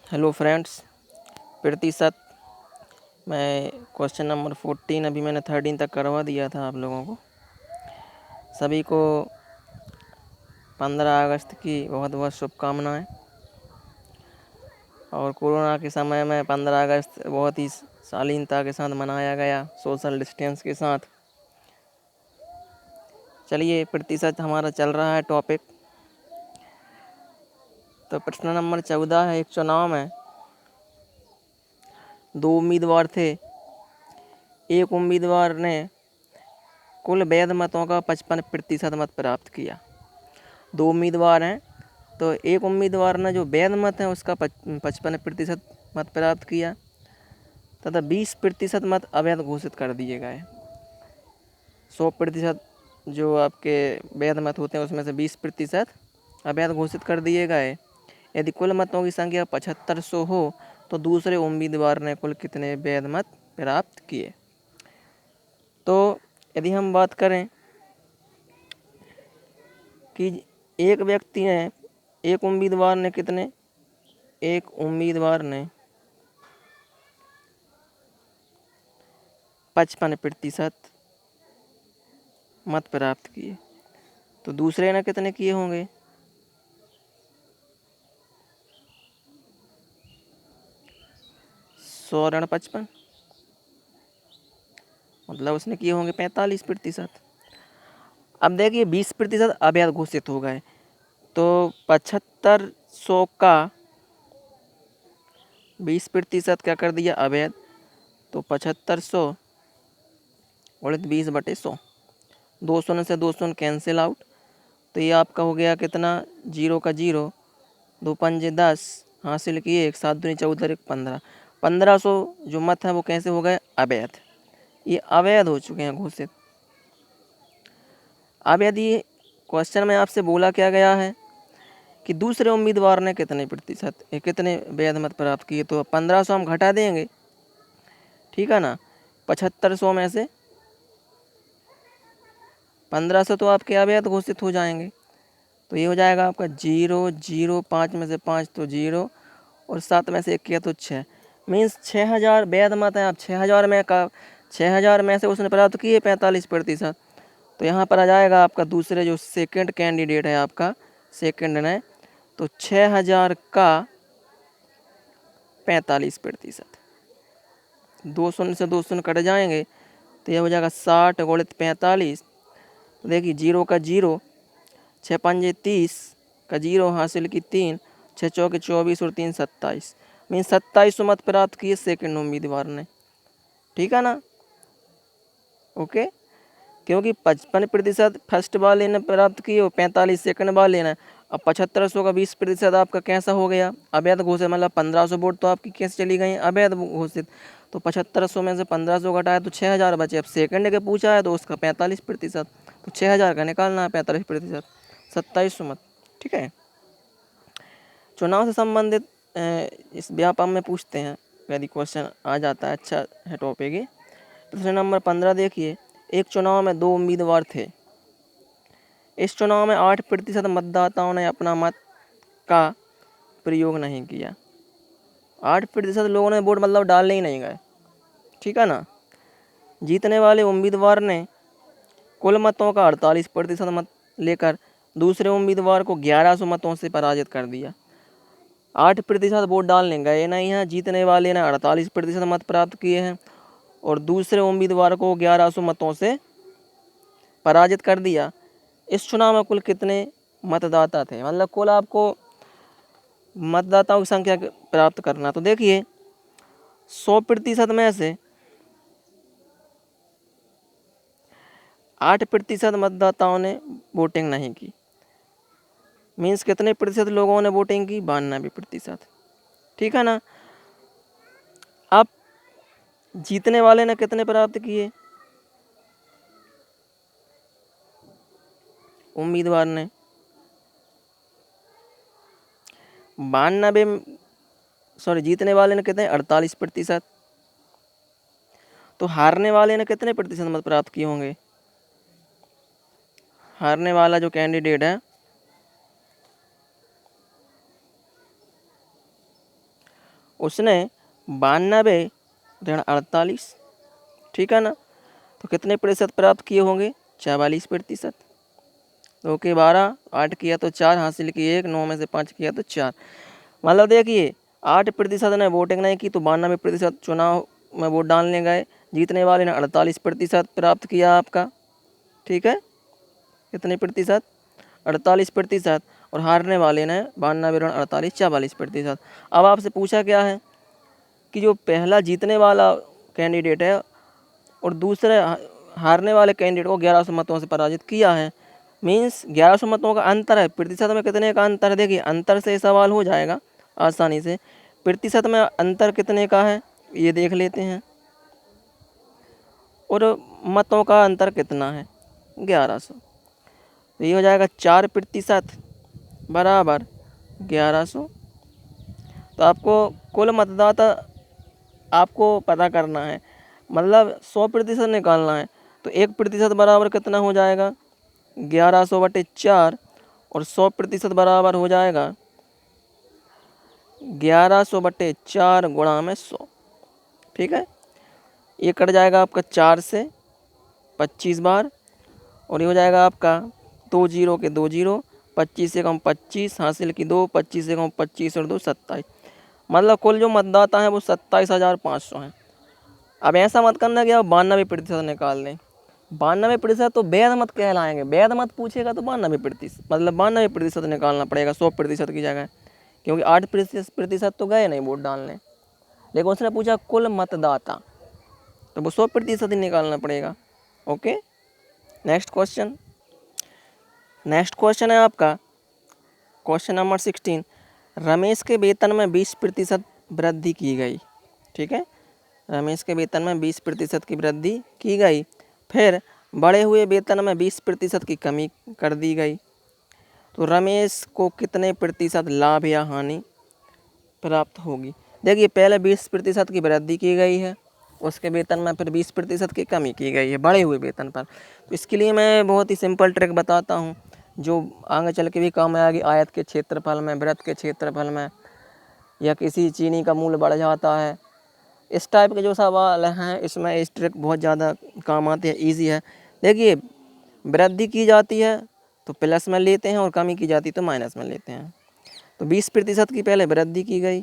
Hello friends, प्रतिशत मैं question number 14 अभी मैंने 13 तक करवा दिया था आप लोगों को। सभी को 15 अगस्त की बहुत बहुत शुभकामनाएं। और कोरोना के समय में 15 अगस्त बहुत ही शालीनता के साथ मनाया गया, सोशल डिस्टेंस के साथ। चलिए, प्रतिशत हमारा चल रहा है टॉपिक। तो प्रश्न नंबर 14 है, एक चुनाव में दो उम्मीदवार थे। एक उम्मीदवार ने कुल वैध मतों का 55% मत प्राप्त किया। दो उम्मीदवार हैं, तो एक उम्मीदवार ने जो वैध मत है उसका 55% मत प्राप्त किया तथा 20% मत अवैध घोषित कर दिए गए। 100% जो आपके वैध मत होते हैं उसमें से 20% अवैध घोषित कर दिए गए। यदि कुल मतों की संख्या 7500 हो तो दूसरे उम्मीदवार ने कुल कितने वैध मत प्राप्त किए। तो यदि हम बात करें कि एक व्यक्ति ने, एक उम्मीदवार ने कितने, एक उम्मीदवार ने 55% मत प्राप्त किए, तो दूसरे ने कितने किए होंगे? 100 ऋण 55, मतलब उसने किए होंगे 45%। अब देखिए 20% अवैध घोषित हो गए, तो 7500 का 20% क्या कर दिया? अवैध। तो 7500 उड़ित 20/100, 2 शून्य से 2 शून्य कैंसिल आउट। तो ये आपका हो गया कितना? 0 का 0, 2 पंजे 10, हासिल किए 1, 7 दूनी 14, 1 15। 1500 जो मत है वो कैसे हो गए? अवैध। ये अवैध हो चुके हैं घोषित। अब यदि क्वेश्चन में आपसे बोला क्या गया है कि दूसरे उम्मीदवार ने कितने प्रतिशत, कितने वैध मत प्राप्त किए, तो 1500 हम घटा देंगे, ठीक है ना। 7500 में से 1500 तो आपके अवैध घोषित हो जाएंगे। तो ये हो जाएगा आपका 0 0, 5 में से 5 तो 0, और 7 में से 1 किया तो 6, मीन्स 6000 वैध मत हैं। अब 6000 में से उसने प्राप्त किए 45%। तो यहाँ पर आ जाएगा आपका दूसरे जो सेकंड कैंडिडेट है आपका, सेकंड ने, तो 6000 का 45%, 2 शून्य से 2 शून्य कट जाएंगे, तो यह हो जाएगा 60 गुणित 45। तो देखिए 0 का 0, 6 पंजे 30 का 0 हासिल की 3, 6 चौके 24 और 3 27, मीन 2700 मत प्राप्त किए सेकंड उम्मीदवार ने, ठीक है ना। ओके, क्योंकि 55% फर्स्ट वाले ने प्राप्त किए और 45 सेकंड वाले ने। अब 7500 का 20% आपका कैसा हो गया? अवैध घोषित, मतलब 1500 वोट तो आपकी कैसे चली गई? अवैध घोषित। तो 7500 में से 1500 घटाया तो 6000 बचे। अब सेकंड के पूछा है तो उसका 45%, तो 6000 का निकालना है 45%, 2700 मत, ठीक है। चुनाव से संबंधित इस व्यापम में पूछते हैं, यदि क्वेश्चन आ जाता है, अच्छा है टॉपिक ये। प्रश्न नंबर 15 देखिए, एक चुनाव में दो उम्मीदवार थे। इस चुनाव में 8% मतदाताओं ने अपना मत का प्रयोग नहीं किया। 8% लोगों ने वोट मतलब डालने ही नहीं गए, ठीक है ना। जीतने वाले उम्मीदवार ने कुल मतों का 48% मत लेकर दूसरे उम्मीदवार को 1100 मतों से पराजित कर दिया। 8% वोट डालने गए नहीं हैं, जीतने वाले ने 48% मत प्राप्त किए हैं और दूसरे उम्मीदवार को 1100 मतों से पराजित कर दिया। इस चुनाव में कुल कितने मतदाता थे, मतलब कुल आपको मतदाताओं की संख्या प्राप्त करना। तो देखिए 100% में से 8% मतदाताओं ने वोटिंग नहीं की, मीन्स कितने प्रतिशत लोगों ने वोटिंग की? 92%, ठीक है ना। अब जीतने वाले ने कितने प्राप्त किए? उम्मीदवार ने 92, सॉरी जीतने वाले ने कितने? 48%। तो हारने वाले ने कितने प्रतिशत मत प्राप्त किए होंगे? हारने वाला जो कैंडिडेट है उसने 92 ऋण 48, ठीक है ना। तो कितने प्रतिशत प्राप्त किए होंगे? 44%। 2 के 12, 8 किया तो 4, हासिल किए 1, 9 में से 5 किया तो 4। मतलब देखिए 8% ने वोटिंग नहीं की तो 92% चुनाव में वोट डालने गए। जीतने वाले ने 48% प्राप्त किया आपका, ठीक है। कितने प्रतिशत? 48%। और हारने वाले ने 92 ऋण 48, 44%। अब आपसे पूछा क्या है कि जो पहला जीतने वाला कैंडिडेट है और दूसरे हारने वाले कैंडिडेट को 1100 मतों से पराजित किया है, मीन्स 1100 मतों का अंतर है। प्रतिशत में कितने का अंतर है? देखिए अंतर से सवाल हो जाएगा आसानी से। प्रतिशत में अंतर कितने का है ये देख लेते हैं, और मतों का अंतर कितना है? 1100। तो ये हो जाएगा 4% बराबर 1100। तो आपको कुल मतदाता आपको पता करना है, मतलब 100% निकालना है। तो 1% बराबर कितना हो जाएगा? 1100/4, और 100% बराबर हो जाएगा 1100/4 गुणा में 100, ठीक है। ये कट जाएगा आपका 4 से 25 बार, और ये हो जाएगा आपका 2 जीरो के 2 जीरो, 25 से कम 25, हासिल की 2, 25 से कम 25 और 2 27। मतलब कुल जो मतदाता हैं वो 27,500 हैं। अब ऐसा मत करना कि आप 92% निकाल लें। 92% तो वैध मत कहलाएंगे। वैध मत पूछेगा तो 92%, मतलब 92% निकालना पड़ेगा 100% की जगह, क्योंकि 8% तो गए नहीं वोट डालने। लेकिन उसने पूछा कुल मतदाता, तो वो 100% ही निकालना पड़ेगा। Okay, next question. Next question है आपका क्वेश्चन नंबर 16। रमेश के वेतन में 20% वृद्धि की गई, ठीक है। रमेश के वेतन में 20% की वृद्धि की गई, फिर बढ़े हुए वेतन में 20% की कमी कर दी गई। तो रमेश को कितने प्रतिशत लाभ या हानि प्राप्त होगी? देखिए पहले 20% की वृद्धि की गई है उसके वेतन में, फिर 20% की कमी की गई है बढ़े हुए वेतन पर। तो इसके लिए मैं बहुत ही सिंपल ट्रिक बताता हूँ जो आगे चल के भी काम आएगी। आयत के क्षेत्रफल में, वृत्त के क्षेत्रफल में, या किसी चीनी का मूल्य बढ़ जाता है, इस टाइप के जो सवाल हैं इसमें इस ट्रिक बहुत ज़्यादा काम आती है, इजी है। देखिए वृद्धि की जाती है तो प्लस में लेते हैं और कमी की जाती है तो माइनस में लेते हैं। तो 20% की पहले वृद्धि की गई,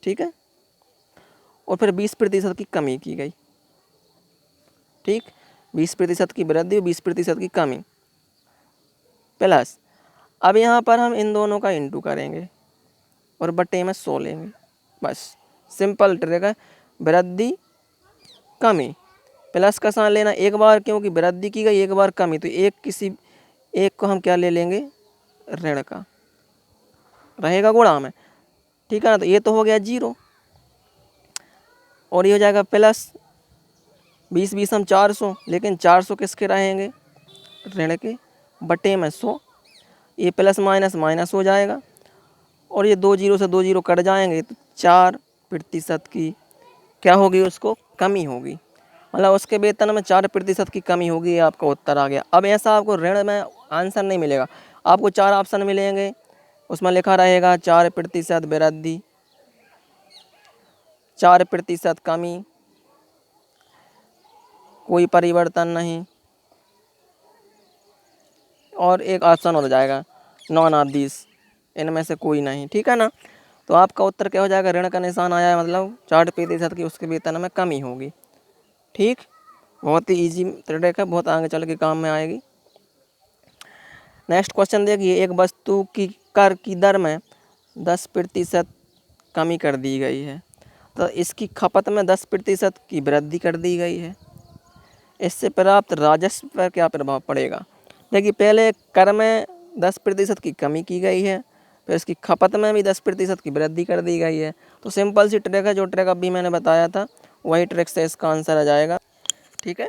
ठीक है, और फिर 20% की कमी की गई, ठीक। 20% की वृद्धि और 20% की कमी प्लस। अब यहाँ पर हम इन दोनों का इंटू करेंगे और बटे में 100 लेंगे, बस सिंपल ट्रिक है। वृद्धि कमी प्लस का साइन लेना एक बार, क्योंकि वृद्धि की गई एक बार कमी, तो किसी एक को हम क्या ले लेंगे? ऋण का रहेगा गुणा में, ठीक है ना। तो ये तो हो गया 0, और ये हो जाएगा प्लस 20 हम 400, लेकिन 400 किसके रहेंगे? ऋण के, बटे में 100। ये प्लस माइनस माइनस हो जाएगा, और ये 2 जीरो से 2 जीरो कट जाएंगे, तो 4% की क्या होगी? उसको कमी होगी, मतलब उसके वेतन में 4% की कमी होगी। ये आपका उत्तर आ गया। अब ऐसा आपको ऋण में आंसर नहीं मिलेगा, आपको 4 ऑप्शन मिलेंगे, उसमें लिखा रहेगा 4% वृद्धि, 4% कमी, कोई परिवर्तन नहीं, और एक ऑप्शन हो जाएगा नॉन ऑफ दिस, इनमें से कोई नहीं, ठीक है ना। तो आपका उत्तर क्या हो जाएगा? ऋण का निशान आया है, मतलब 4% की उसके वेतन में कमी होगी, ठीक। बहुत ही इजी ट्रिक है, बहुत आगे चल के काम में आएगी। नेक्स्ट क्वेश्चन देखिए। एक वस्तु की कर की दर में 10% कमी कर दी गई है, तो इसकी खपत में 10% की वृद्धि कर दी गई है। इससे प्राप्त राजस्व पर क्या प्रभाव पड़ेगा? देखिए पहले कर में 10% की कमी की गई है, फिर इसकी खपत में भी 10% की वृद्धि कर दी गई है। तो सिंपल सी ट्रिक है, जो ट्रिक अभी मैंने बताया था वही ट्रिक से इसका आंसर आ जाएगा, ठीक है।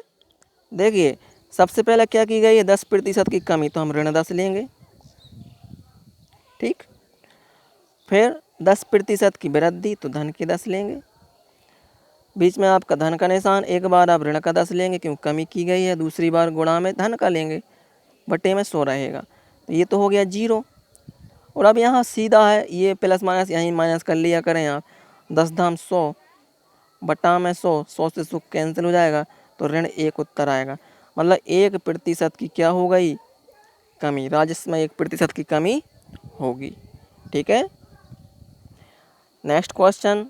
देखिए सबसे पहले क्या की गई है? 10% की कमी, तो हम ऋण 10 लेंगे, ठीक। फिर 10% की वृद्धि, तो धन के 10 लेंगे। बीच में आपका धन का निशान, एक बार आप ऋण का 10 लेंगे क्योंकि कमी की गई है, दूसरी बार गुणा में धन का लेंगे, बटे में 100 रहेगा। तो ये तो हो गया 0। और अब यहाँ सीधा है, ये प्लस माइनस यहीं माइनस कर लिया करें आप, 10 धाम 100 बटा में 100, 100 से 100 कैंसिल हो जाएगा तो ऋण 1 उत्तर आएगा। मतलब 1% की क्या हो गई, कमी। राजस्व में 1% की कमी होगी। ठीक है। नेक्स्ट क्वेश्चन,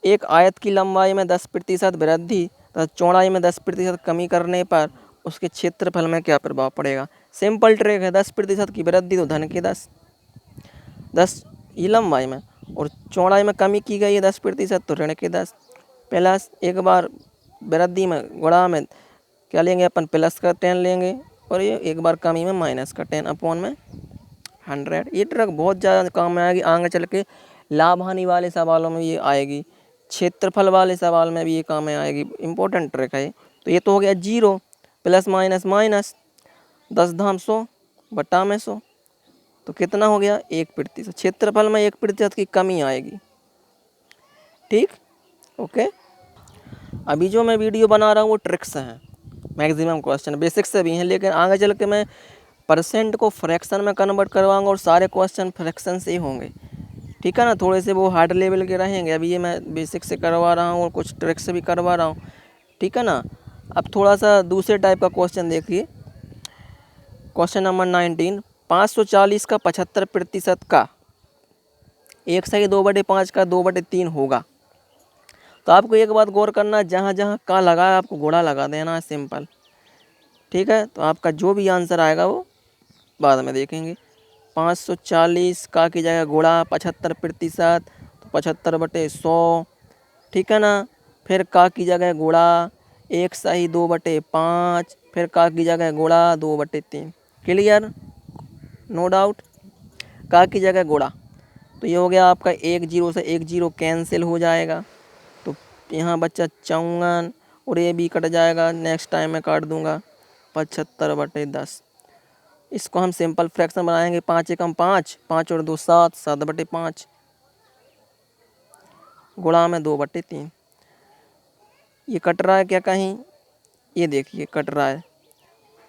एक आयत की लंबाई में 10% वृद्धि तथा चौड़ाई में 10% कमी करने पर उसके क्षेत्रफल में क्या प्रभाव पड़ेगा। सिंपल ट्रिक है, 10% की वृद्धि तो धन के 10 ये लंबाई में, और चौड़ाई में कमी की गई है 10% तो ऋण के 10, प्लस एक बार वृद्धि में गुणा में क्या लेंगे अपन, प्लस का 10 लेंगे, और ये एक बार कमी में माइनस का 10 अपॉन में 100। ये ट्रिक बहुत ज़्यादा काम में आएगी आगे चल के, लाभ हानि वाले सवालों में ये आएगी, क्षेत्रफल वाले सवाल में भी ये काम में आएगी। इंपॉर्टेंट ट्रिक है। तो ये तो हो गया 0 प्लस माइनस माइनस 10 धाम 100 बटा में 100, तो कितना हो गया 1%। क्षेत्रफल में 1% की कमी आएगी। ठीक, ओके। अभी जो मैं वीडियो बना रहा हूँ वो ट्रिक्स हैं, मैक्सिमम क्वेश्चन बेसिक्स से भी हैं, लेकिन आगे चल के मैं परसेंट को फ्रैक्शन में कन्वर्ट करवाऊंगा और सारे क्वेश्चन फ्रैक्शन से ही होंगे। ठीक है ना, थोड़े से वो हार्ड लेवल के रहेंगे। अभी ये मैं बेसिक से करवा रहा हूँ और कुछ ट्रिक्स से भी करवा रहा हूँ। ठीक है ना। अब थोड़ा सा दूसरे टाइप का क्वेश्चन देखिए। क्वेश्चन नंबर 19, 540 का 75% का 1/2/5 का 2/3 होगा। तो आपको एक बात गौर करना, जहाँ जहाँ का लगा है आपको घोड़ा लगा देना है, सिंपल। ठीक है, तो आपका जो भी आंसर आएगा वो बाद में देखेंगे। 540 का की जगह गुणा 75%, तो 75/100। ठीक है ना। फिर का की जगह गुणा 1/2/5, फिर का की जगह गुणा 2/3। Clear, no doubt. का की जगह गुणा, तो ये हो गया आपका 1 0 से 1 0 कैंसिल हो जाएगा, तो यहाँ बच्चा 54, और ये भी कट जाएगा, नेक्स्ट टाइम मैं काट दूंगा 75/10। इसको हम सिंपल फ्रैक्शन बनाएंगे, 5 एकम 5, 5 और 2 7, 7/5 गुणा में 2/3। ये कट रहा है क्या कहीं, ये देखिए कट रहा है,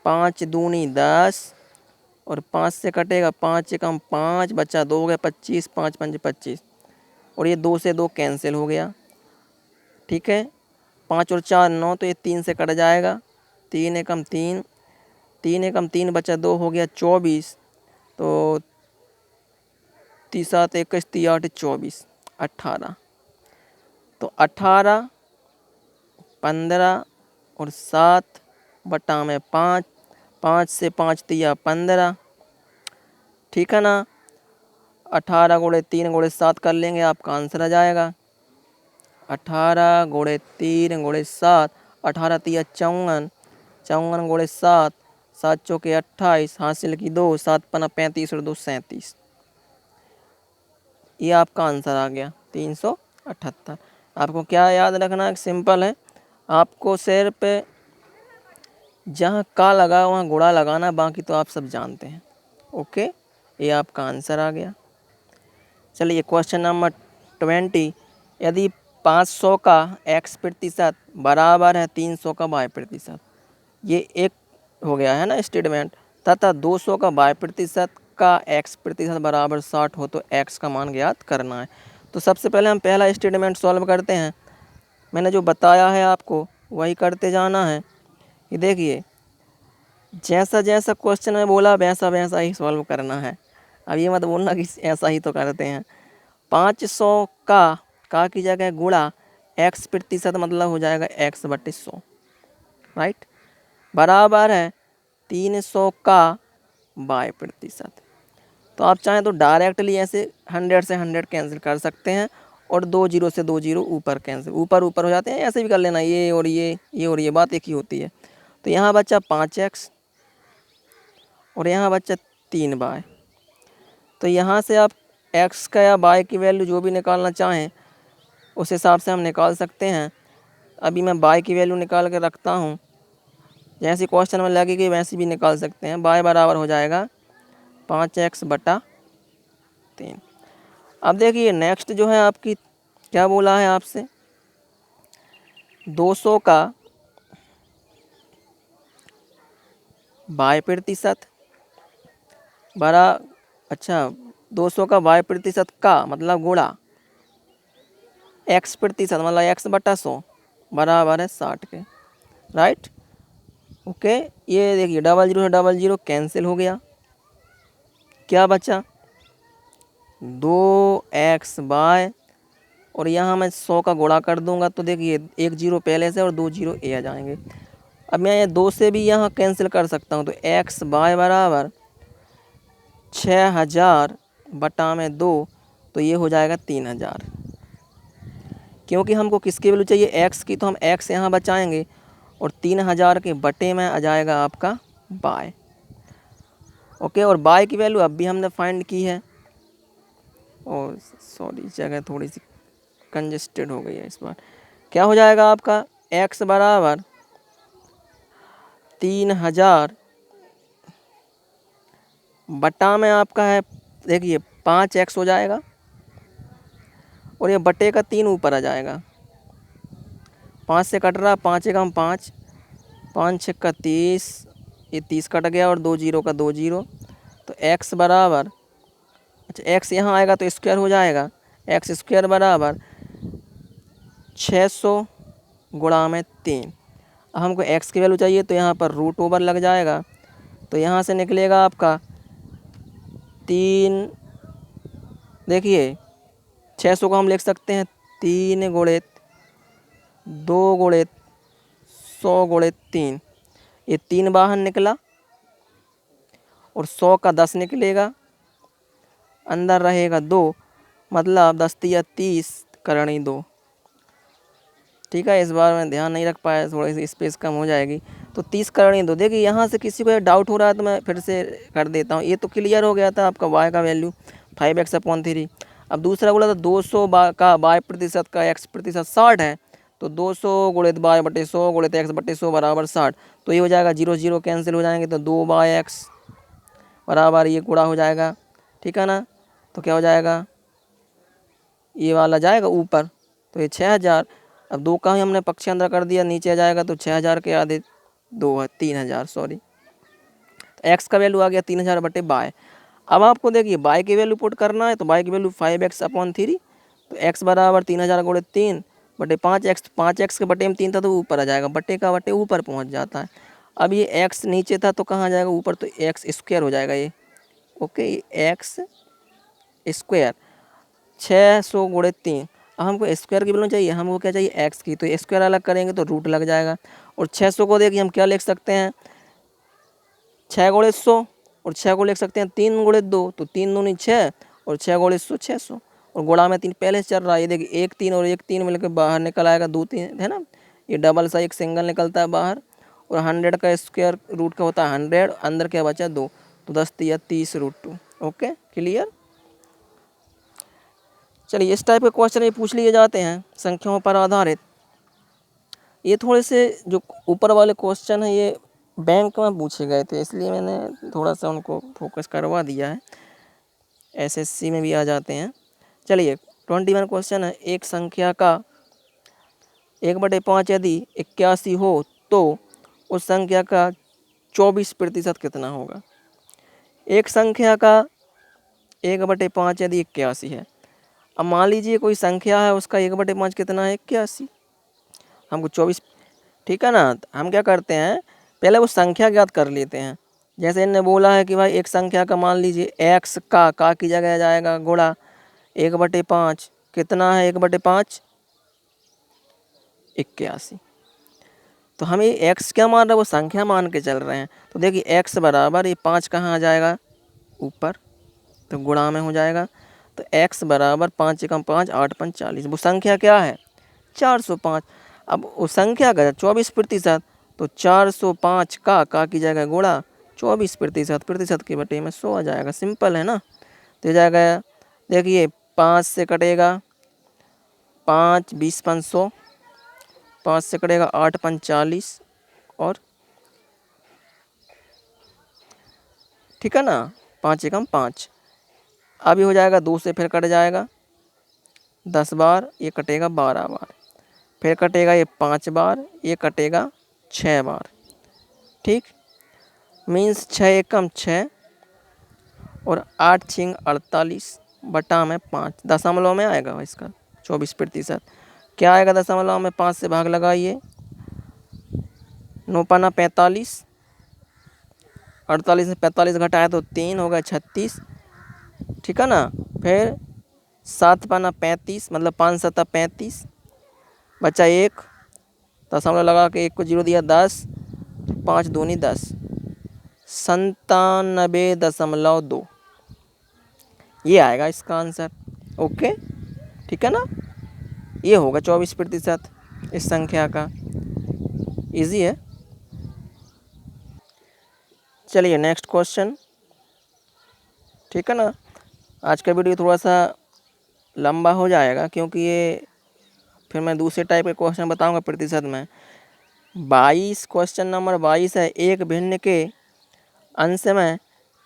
5 दूनी 10, और 5 से कटेगा 5 एकम 5, बच्चा 2 हो गया 25, 5 5 25, और ये 2 से 2 कैंसिल हो गया। ठीक है, 5 और 4 9, तो ये 3 से कट जाएगा, 3 एकम 3, 3 एकम 3 बचा 2 हो गया 24, तो 3 7 21 3 8 24 18, तो 18 15 और 7 बटा में 5, 5 से 5 3 15। ठीक है ना। 18 गुणे 3 गुणे 7 कर लेंगे, आपका आंसर आ जाएगा 18 गुणे 3 गुणे 7, 18 3 54, 54 गुणे 7, 7 चौके 28, हासिल की 2, 7 पना 35 और 2 37। ये आपका आंसर आ गया 378। आपको क्या याद रखना है, सिंपल है, आपको सिर्फ जहाँ का लगा वहाँ गुणा लगाना, बाकी तो आप सब जानते हैं। ओके, ये आपका आंसर आ गया। चलिए क्वेश्चन नंबर 20, यदि 500 का x% बराबर है 300 का y%, ये एक हो गया है ना स्टेटमेंट, तथा 200 का y% का x% बराबर 60 हो तो x का मान ज्ञात करना है। तो सबसे पहले हम पहला स्टेटमेंट सॉल्व करते हैं। मैंने जो बताया है आपको वही करते जाना है। ये देखिए, जैसा जैसा क्वेश्चन में बोला वैसा वैसा ही सॉल्व करना है। अब ये मत बोलना कि ऐसा ही तो करते हैं। 500 का की जगह गुणा x% मतलब हो जाएगा x/100, राइट, बराबर है 300 का y%। तो आप चाहें तो डायरेक्टली ऐसे 100 से 100 कैंसिल कर सकते हैं, और 2 0 से 2 0 ऊपर कैंसिल, ऊपर ऊपर हो जाते हैं, ऐसे भी कर लेना, ये और ये बात एक ही होती है। तो यहाँ बच्चा 5x और यहाँ बच्चा 3y। तो यहाँ से आप x का या y की वैल्यू जो भी निकालना चाहें उस हिसाब से हम निकाल सकते हैं। अभी मैं y की वैल्यू निकाल के रखता हूँ, जैसे क्वेश्चन में लगेगी वैसे भी निकाल सकते हैं। y बराबर हो जाएगा 5x/3। अब देखिए नेक्स्ट जो है आपकी क्या बोला है आपसे, 200 का y% बड़ा, अच्छा 200 का y% का मतलब गुणा x प्रतिशत मतलब x बटा 100 बराबर है 60 के, राइट। ओके, ये देखिए 00 से 00 कैंसिल हो गया, क्या बचा 2xy, और यहाँ मैं 100 का गुणा कर दूंगा तो देखिए 1 0 पहले से और 2 0 ए आ जाएंगे। अब मैं ये 2 से भी यहाँ कैंसिल कर सकता हूँ, तो एक्स वाई बराबर 6000 बटा में 2, तो ये हो जाएगा 3000। क्योंकि हमको किसकी वैल्यू चाहिए, एक्स की, तो हम एक्स यहाँ बचाएंगे और 3000 के बटे में आ जाएगा आपका बाय। ओके, और बाय की वैल्यू अब भी हमने फाइंड की है। और सॉरी, जगह थोड़ी सी कंजेस्टेड हो गई है इस बार। क्या हो जाएगा आपका एक्स बराबर 3000 बटा में आपका है, देखिए 5x हो जाएगा, और ये बटे का 3 ऊपर आ जाएगा, 5 से कट रहा, 5 एकम 5, 5 6 का 30, ये 30 कट गया, और 2 0 का 2 0, तो x बराबर, अच्छा x यहाँ आएगा तो स्क्वायर हो जाएगा, एक्स स्क्वायर बराबर 600 गुणा में 3। अब हमको x की वैल्यू चाहिए तो यहाँ पर रूट ओवर लग जाएगा, तो यहाँ से निकलेगा आपका 3, देखिए 600 को हम लिख सकते हैं 3 गुणित 2 गुणित 100 गुणित 3, ये 3 बाहर निकला और 100 का 10 निकलेगा, अंदर रहेगा 2, मतलब 10 या 30 करणी 2। ठीक है, इस बार मैं ध्यान नहीं रख पाया, थोड़ी सी स्पेस कम हो जाएगी, तो 30 करणी 2। देखिए यहाँ से किसी को डाउट हो रहा है तो मैं फिर से कर देता हूँ। ये तो क्लियर हो गया था आपका y का वैल्यू 5x/3। अब दूसरा बोला था 200 का y प्रतिशत का x प्रतिशत 60 है, तो 200 गुणित y बटे 100 गुणित x बटे 100 बराबर 60, तो ये हो जाएगा 0 0 कैंसिल हो जाएंगे, तो 2x बराबर ये गुणा हो जाएगा, ठीक है ना। तो क्या हो जाएगा, ये वाला जाएगा ऊपर, तो ये 6000, अब 2 का ही हमने पक्ष अंदर कर दिया, नीचे आ जाएगा, तो 6000 के आधे 2 है 3000, सॉरी, तो x का वैल्यू आ गया 3000 बटे बाय। अब आपको देखिए बाय की वैल्यू पुट करना है, तो बाय की वैल्यू 5x/3, तो x बराबर 3000 गुणित 3 बटे 5x, 5x के बटे में 3 था तो ऊपर आ जाएगा, बटे का बटे ऊपर पहुंच जाता है। अब ये x नीचे था तो कहाँ आ जाएगा ऊपर, तो एक्स स्क्वायर हो जाएगा ये। ओके, एक्स स्क्वायर 600 गुणित 3, अब हमको स्क्वायर की वैल्यू चाहिए, हमको क्या चाहिए एक्स की, तो स्क्वायर अलग करेंगे तो रूट लग जाएगा। और 600 को देखिए हम क्या लिख सकते हैं, 6 गुणित 100, और 6 को लिख सकते हैं 3 गुणित 2, तो 3 दूनी 6 और 6 गुणित 100 600, और गुणा में 3 पहले से चल रहा है, ये देखिए 1 3 और 1 3 मिलकर बाहर निकल आएगा 2 3, है ना, ये डबल सा एक सिंगल निकलता है बाहर, और 100 का स्क्वायर रूट का होता है 100, अंदर क्या बचा 2, तो 10 या 30√2। Okay, clear. चलिए इस टाइप के क्वेश्चन ये पूछ लिए जाते हैं संख्याओं पर आधारित। ये थोड़े से जो ऊपर वाले क्वेश्चन हैं ये बैंक में पूछे गए थे, इसलिए मैंने थोड़ा सा उनको फोकस करवा दिया है, एसएससी में भी आ जाते हैं। चलिए 21 क्वेश्चन है, एक संख्या का 1/5 यदि 81 हो तो उस संख्या का 24% कितना होगा। एक संख्या का 1/5 यदि 81 है, अब मान लीजिए कोई संख्या है उसका 1/5 कितना है 81, हमको 24, ठीक है ना। हम क्या करते हैं, पहले वो संख्या ज्ञात कर लेते हैं। जैसे इन्होंने बोला है कि भाई एक संख्या का मान लीजिए x का की जगह आ जाएगा गुणा 1/5, कितना है 1/5 81, तो हमें x क्या मान रहा है, वो संख्या मान के चल रहे हैं। तो देखिए x बराबर ये 5 कहाँ आ जाएगा ऊपर, तो गुणा में हो जाएगा, तो x बराबर 5 एकम 5 8 5 40, वो संख्या क्या है 405। अब उस संख्या का 24%, तो 405 का की जगह गुणा 24%, प्रतिशत के बटे में 100 आ जाएगा, सिंपल है ना। तो जाएगा, देखिए 5 से कटेगा 5 20 500, 5 से कटेगा 8 5 40, और ठीक है ना 5 एकम 5, अभी हो जाएगा 2 से फिर कट जाएगा 10 बार, ये कटेगा 12 बार, फिर कटेगा ये 5 बार, ये कटेगा 6 बार, ठीक, मीन्स 6 एकम 6 और 8 6 48 बटा में 5, दशमलव में आएगा इसका 24%। क्या आएगा दशमलव में 5 से भाग लगाइए, 9 पाना 45, 48 में 45 घटाया तो 3 होगा 36, ठीक है ना। फिर 7 पाना 35 मतलब 5 सत्ता 35, बचा 1, दशमलव लगा के 1 को 0 दिया 10, 5 दूनी 10, 97.2 ये आएगा इसका आंसर। ओके, ठीक है ना, ये होगा 24% इस संख्या का। इजी है। चलिए नेक्स्ट क्वेश्चन, ठीक है ना। आज का वीडियो थोड़ा सा लंबा हो जाएगा क्योंकि ये फिर मैं दूसरे टाइप के क्वेश्चन बताऊंगा प्रतिशत में। 22 क्वेश्चन नंबर 22 है, एक भिन्न के अंश में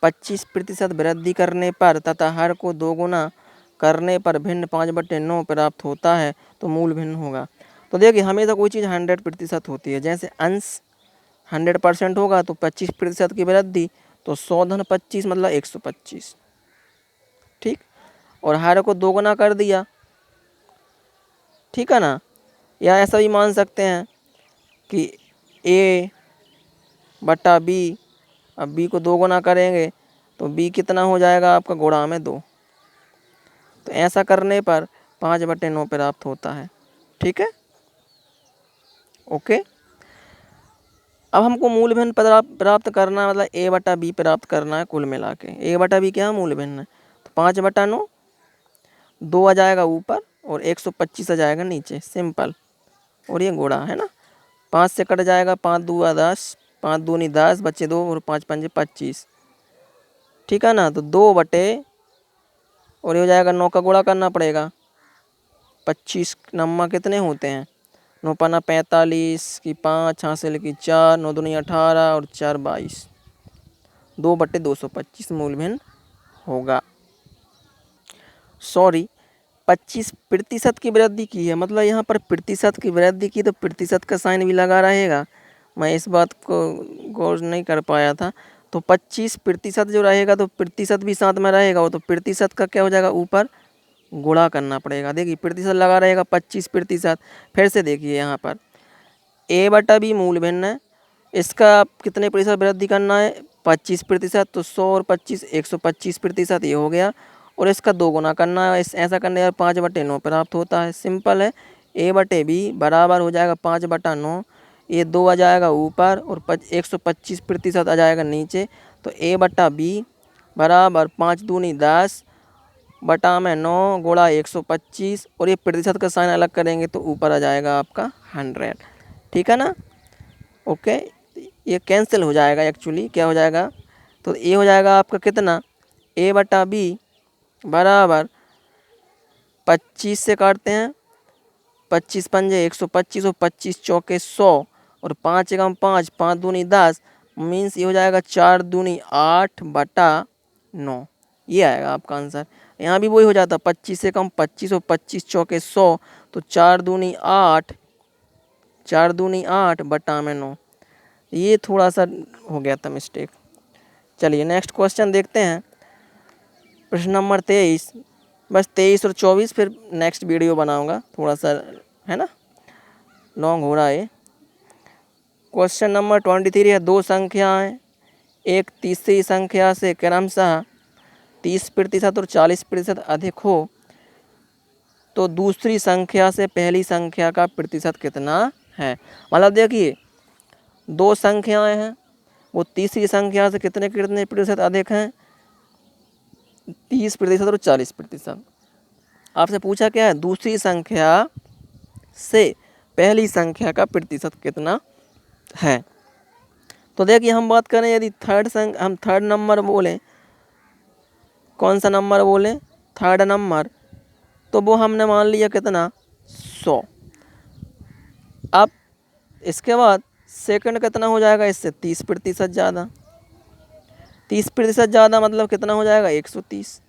25% वृद्धि करने पर तथा हर को 2 गुना करने पर भिन्न 5/9 प्राप्त होता है तो मूल भिन्न होगा। तो देखिए हमेशा कोई चीज़ 100% होती है, जैसे अंश 100% होगा तो 25% की वृद्धि, तो 100 धन 25 मतलब 125, ठीक। और हर को 2 गुना कर दिया, ठीक है ना। या ऐसा भी मान सकते हैं कि a बटा b, अब b को 2 गुना करेंगे तो b कितना हो जाएगा आपका, गुणा में 2। तो ऐसा करने पर 5/9 प्राप्त होता है, ठीक है। ओके, अब हमको मूल भिन्न प्राप्त करना है, मतलब a बटा b प्राप्त करना है। कुल मिला के a बटा b क्या है, मूल भिन्न है। तो 5/9, 2 आ जाएगा ऊपर और 125 आ जाएगा नीचे, सिंपल। और ये गुणा है ना, 5 से कट जाएगा, 5 दूआ 10, 5 दूनी 10, बच्चे 2 और 5 पंजे 25, ठीक है ना। तो 2 बटे और ये हो जाएगा 9 का गुणा करना पड़ेगा, 25 नम्मा कितने होते हैं, 9 पाना 45 की 5 हासिल की 4, 9 दूनी 18 और 4 22, 2/225 मूल भिन्न होगा। सॉरी, 25% की वृद्धि की है, मतलब यहाँ पर प्रतिशत की वृद्धि की तो प्रतिशत का साइन भी लगा रहेगा। मैं इस बात को गौर नहीं कर पाया था। तो 25% जो रहेगा तो प्रतिशत भी साथ में रहेगा, वो तो प्रतिशत का क्या हो जाएगा, ऊपर गुणा करना पड़ेगा। देखिए प्रतिशत लगा रहेगा 25%। फिर से देखिए यहाँ पर a बटा b मूल भिन्न है, इसका कितने प्रतिशत वृद्धि करना है, 25%। तो 100 और 25 125% ये हो गया, और इसका 2 गुना करना है। ऐसा करने पर 5/9 प्राप्त होता है, सिंपल है। a बटे b बराबर हो जाएगा 5/9, ये 2 आ जाएगा ऊपर और 125% आ जाएगा नीचे। तो a बटा b बराबर 5 दूनी 10 बटा में 9 गुणा 125, और ये प्रतिशत का साइन अलग करेंगे तो ऊपर आ जाएगा आपका 100, ठीक है ना। ओके, ये कैंसिल हो जाएगा, एक्चुअली क्या हो जाएगा, तो ये हो जाएगा आपका कितना, a बटा b बराबर 25 से काटते हैं, 25 पंजे 125 और 25 चौके 100 और 5 एकम 5, 5 दूनी 10, मीन्स ये हो जाएगा 4 दूनी 8/9, ये आएगा आपका आंसर। यहाँ भी वही हो जाता, 25 से कम 25 और 25 चौके 100, तो 4 दूनी 8, 4 दूनी 8/9। ये थोड़ा सा हो गया था मिस्टेक। चलिए नेक्स्ट क्वेश्चन देखते हैं, प्रश्न नंबर 23। बस 23 और 24 फिर नेक्स्ट वीडियो बनाऊंगा, थोड़ा सा है ना लॉन्ग हो रहा है। क्वेश्चन नंबर 23 है, दो संख्याएं एक तीसरी संख्या से क्रमशः 30% और 40% अधिक हो तो दूसरी संख्या से पहली संख्या का प्रतिशत कितना है। मतलब देखिए दो संख्याएं हैं, वो तीसरी संख्या से कितने कितने प्रतिशत अधिक हैं, 30% और 40%। आपसे पूछा क्या है, दूसरी संख्या से पहली संख्या का प्रतिशत कितना है। तो देखिए हम बात करें, यदि हम थर्ड नंबर बोलें, कौन सा नंबर बोलें, थर्ड नंबर, तो वो हमने मान लिया कितना, 100। अब इसके बाद सेकंड कितना हो जाएगा, इससे 30% ज़्यादा, 30% ज़्यादा मतलब कितना हो जाएगा, 130।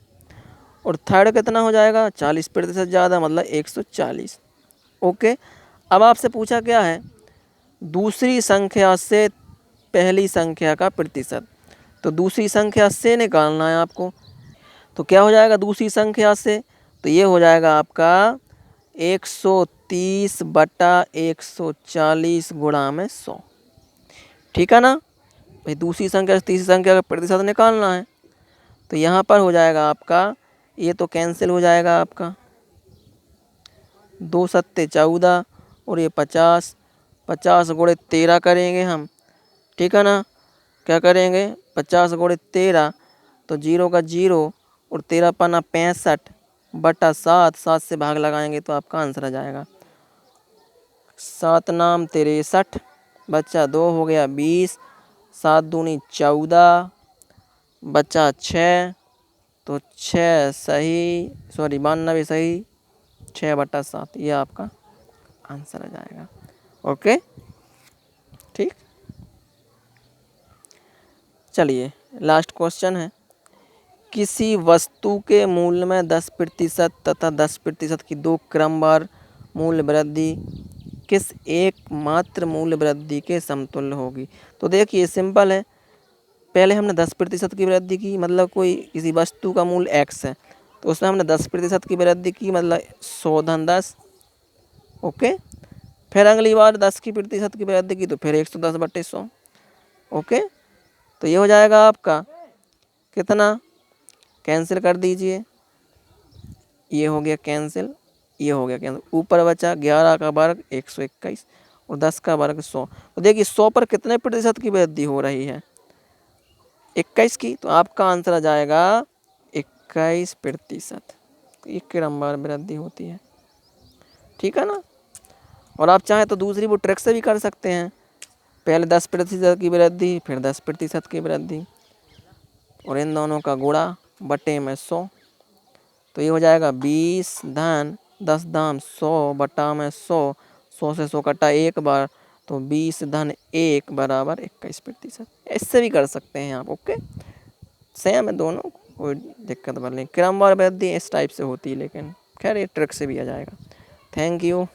और थर्ड कितना हो जाएगा, 40% ज़्यादा मतलब 140। ओके, अब आपसे पूछा क्या है, दूसरी संख्या से पहली संख्या का प्रतिशत। तो दूसरी संख्या से निकालना है आपको, तो क्या हो जाएगा दूसरी संख्या से, तो ये हो जाएगा आपका 130 बटा 140 गुणा में 100। ठीक है ना भाई। दूसरी संख्या से तीसरी संख्या का प्रतिशत निकालना है। तो यहाँ पर हो जाएगा आपका, ये तो कैंसिल हो जाएगा आपका, 2 सत्ते 14 और ये 50, 50 गुणे 13 करेंगे हम। ठीक है ना, क्या करेंगे 50 गुणे 13, तो 0 का 0 और 13 पन्ना 65 बटा 7, 7 से भाग लगाएंगे तो आपका आंसर आ जाएगा 7 नाम 63, बच्चा 2 हो गया 20, 7 दूनी 14, बचा 6, तो 6 सही, सॉरी 92 सही, 6 बटा 7, ये आपका आंसर आ जाएगा। ओके ठीक। चलिए लास्ट क्वेश्चन है, किसी वस्तु के मूल्य में 10% तथा 10% की दो क्रमवार मूल्य वृद्धि किस एकमात्र मूल्य वृद्धि के समतुल्य होगी। तो देखिए सिंपल है, पहले हमने 10% की वृद्धि की, मतलब कोई किसी वस्तु का मूल्य x है तो उसमें हमने 10% की वृद्धि की, मतलब 100 धन 10। ओके, फिर अगली बार 10% की वृद्धि की तो फिर 110 बटे 100। ओके, तो ये हो जाएगा आपका कितना, कैंसिल कर दीजिए, ये हो गया कैंसिल, ये हो गया कैंसिल, ऊपर बचा 11 का वर्ग 121 और 10 का वर्ग 100। तो देखिए 100 पर कितने प्रतिशत की वृद्धि हो रही है, 21 की, तो आपका आंसर आ जाएगा 21%। तो एक क्रमवार वृद्धि होती है। ठीक है ना, और आप चाहें तो दूसरी वो ट्रिक से भी कर सकते हैं, पहले 10% की वृद्धि फिर 10% की वृद्धि और इन दोनों का गुणा बटे में 100। तो ये हो जाएगा 20 धन 10 दाम 100 बटा में 100, 100 से 100 कटा एक बार, तो 20 धन 1 बराबर 21%। इससे भी कर सकते हैं आप। ओके, सेम है दोनों, कोई दिक्कत वाली नहीं। क्रमवार वृद्धि इस टाइप से होती है, लेकिन खैर ये ट्रिक से भी आ जाएगा। Thank you.